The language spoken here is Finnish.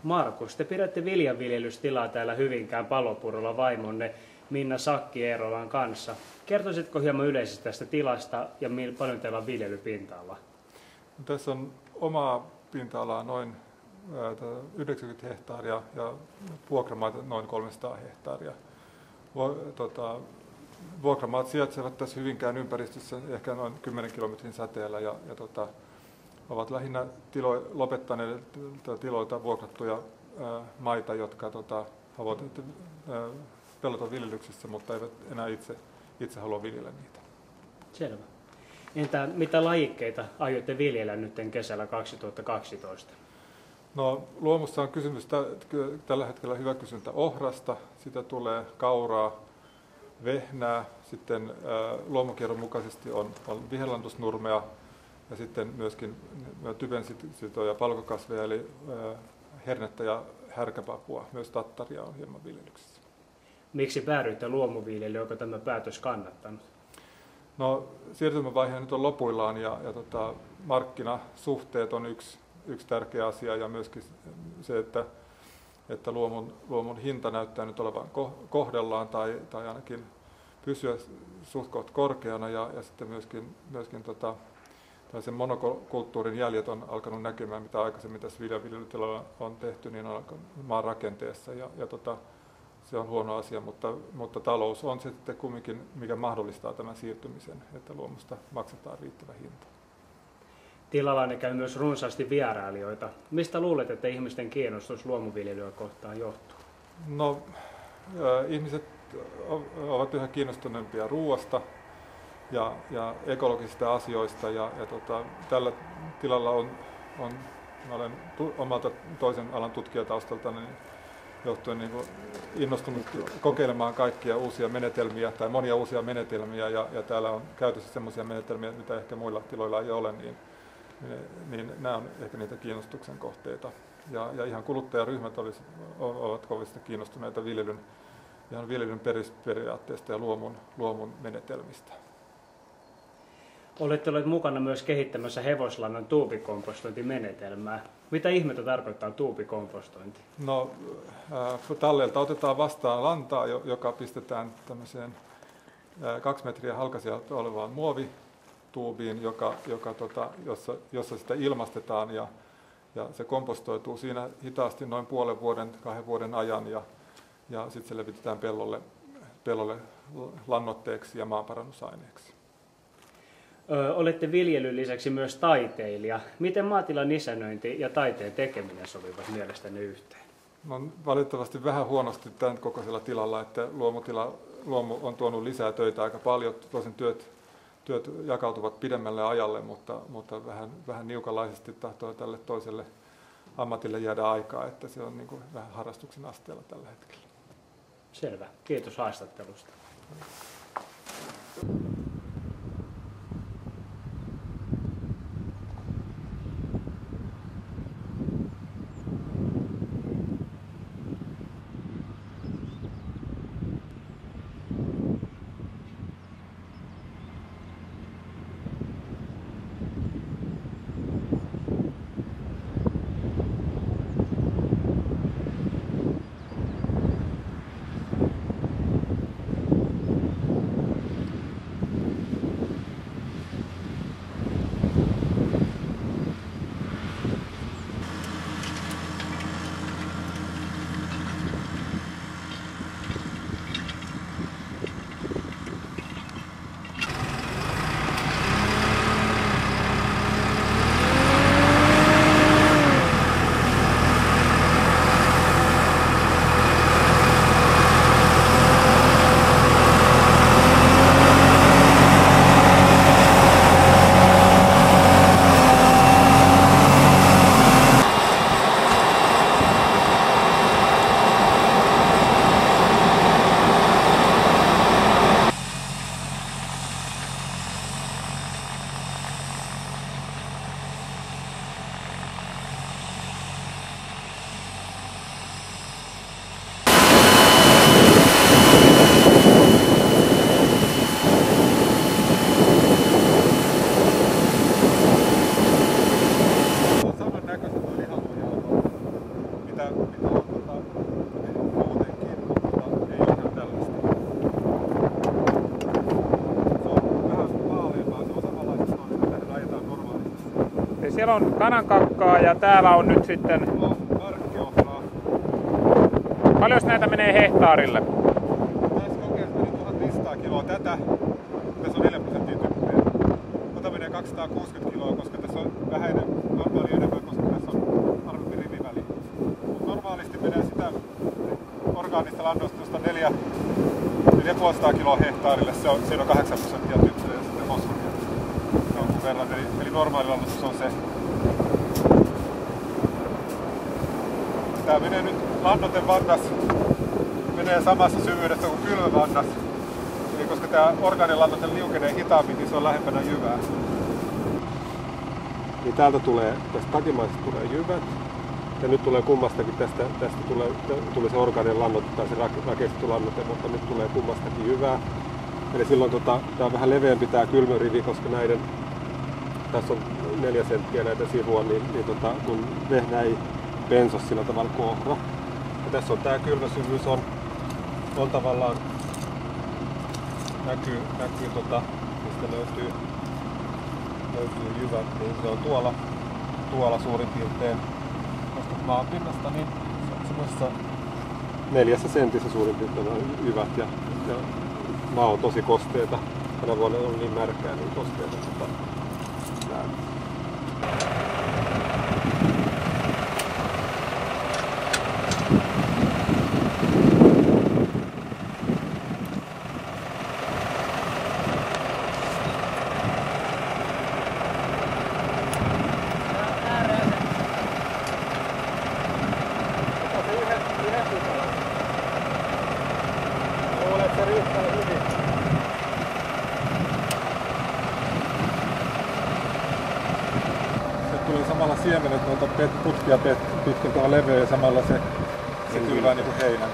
Markus, te pidätte viljanviljelystilaa täällä Hyvinkään Palopurolla vaimonne Minna Sakki-Eerolan kanssa. Kertoisitko hieman yleisesti tästä tilasta ja paljon teillä on viljelypinta-alaa? Tässä on omaa pinta-alaa noin 90 hehtaaria ja vuokramaita noin 300 hehtaaria. Vuokramaat sijaitsevat tässä Hyvinkään ympäristössä ehkä noin 10 kilometrin säteellä ja ovat lähinnä lopettaneet tiloilta vuokrattuja maita, jotka ovat peltoviljelyksessä, mutta eivät enää itse halua viljellä niitä. Selvä. Entä mitä lajikkeita aiotte viljellä nyt kesällä 2012? No, luomussa on kysymys tällä hetkellä hyvä kysyntä ohrasta, sitä tulee kauraa, vehnää, sitten luomukierron mukaisesti on viherlandusnurmea ja sitten myöskin typensitoja palkokasveja eli hernettä ja härkäpapua, myös tattaria on hieman viljelyksessä. Miksi päädyitte luomuviljelyyn, onko tämä päätös kannattanut? No, siirtymävaihe nyt on lopuillaan ja markkinasuhteet on yksi tärkeä asia ja myöskin se, että luomun hinta näyttää nyt olevan kohdellaan tai ainakin pysyä suht korkeana ja sitten myöskin tällaisen monokulttuurin jäljet on alkanut näkymään, mitä aikaisemmin tässä viljanviljelytilalla on tehty, niin on alkanut maan rakenteessa ja se on huono asia, mutta talous on se sitten kumminkin, mikä mahdollistaa tämän siirtymisen, että luomusta maksetaan riittävä hinta. Tilallanne käy myös runsaasti vierailijoita. Mistä luulet, että ihmisten kiinnostus luomuviljelyä kohtaan johtuu? No, ihmiset ovat yhä kiinnostuneempia ruoasta ja ekologisista asioista ja tällä tilalla mä olen omalta toisen alan tutkijataustaltani johtuen innostunut kokeilemaan kaikkia uusia menetelmiä tai monia uusia menetelmiä ja täällä on käytössä sellaisia menetelmiä, mitä ehkä muilla tiloilla ei ole, niin nämä on ehkä niitä kiinnostuksen kohteita. Ja ihan kuluttajaryhmät ovat kovasti kiinnostuneita viljelyn periaatteesta ja luomun menetelmistä. Olette olleet mukana myös kehittämässä hevoslannan tuubikompostointimenetelmää. Mitä ihmettä tarkoittaa tuubikompostointi? No, talleelta otetaan vastaan lantaa, joka pistetään tämmöiseen 2 metriä halkasijalta olevaan muovituubiin, jossa sitä ilmastetaan ja se kompostoituu siinä hitaasti noin puolen vuoden, 2 vuoden ajan ja sitten se levitetään pellolle lannoitteeksi ja maanparannusaineeksi. Olette viljelyn lisäksi myös taiteilija. Miten maatilan isännöinti ja taiteen tekeminen sopivat mielestäni yhteen? No, valitettavasti vähän huonosti tämän kokoisella tilalla, että luomu on tuonut lisää töitä aika paljon. Tosin työt jakautuvat pidemmälle ajalle, mutta vähän niukalaisesti tahtoo tälle toiselle ammatille jäädä aikaa, että se on vähän harrastuksen asteella tällä hetkellä. Selvä. Kiitos haastattelusta. siellä on kanankakkaa ja täällä on nyt sitten... Karkkiohraa. Paljon näitä menee hehtaarille? Tässä kokeessa meni 1500 kiloa tätä. Tässä on 4% typpeä. Tätä menee 260 kiloa, koska tässä on vähän normaali enemmän, koska tässä on harvempi riviväli. Normaalisti menee sitä orgaanista lannoitusta 400 kiloa hehtaarille. Siinä on 8% typpeä ja sitten fosforia jonkun verran. Eli normaali lannoitus on se. Tää menee nyt, lannoitevannas menee samassa syvyydessä kuin kylvövannas. Eli koska tää orgaanilannoite liukenee hitaammin, niin se on lähempänä jyvää. Niin täältä tulee, tästä takimaisesta tulee jyvät. Ja nyt tulee kummastakin, tästä tuli se orgaaninen lannoite tai se rakeistettu lannoite, mutta nyt tulee kummastakin jyvää. Eli silloin tää on vähän leveämpi tää kylmörivi, koska tässä on 4 senttiä näitä sivua, niin kun vehnä ei penso sillä tavalla kuin ohra. Ja tässä on tää kylmäsyvyys on tavallaan näkyy mistä löytyy jyvät, niin se on tuolla suurin piirtein maapinnasta, niin se on semmoisessa 4 sentissä suurin piirtein on jyvät ja maa on tosi kosteita. Tänä vuonna on niin märkää, niin kosteita. Se riittää hyvin. Se tuli samalla siemenet noita putkia pitkin tuohon leveä ja samalla se kylvää niinku heinän.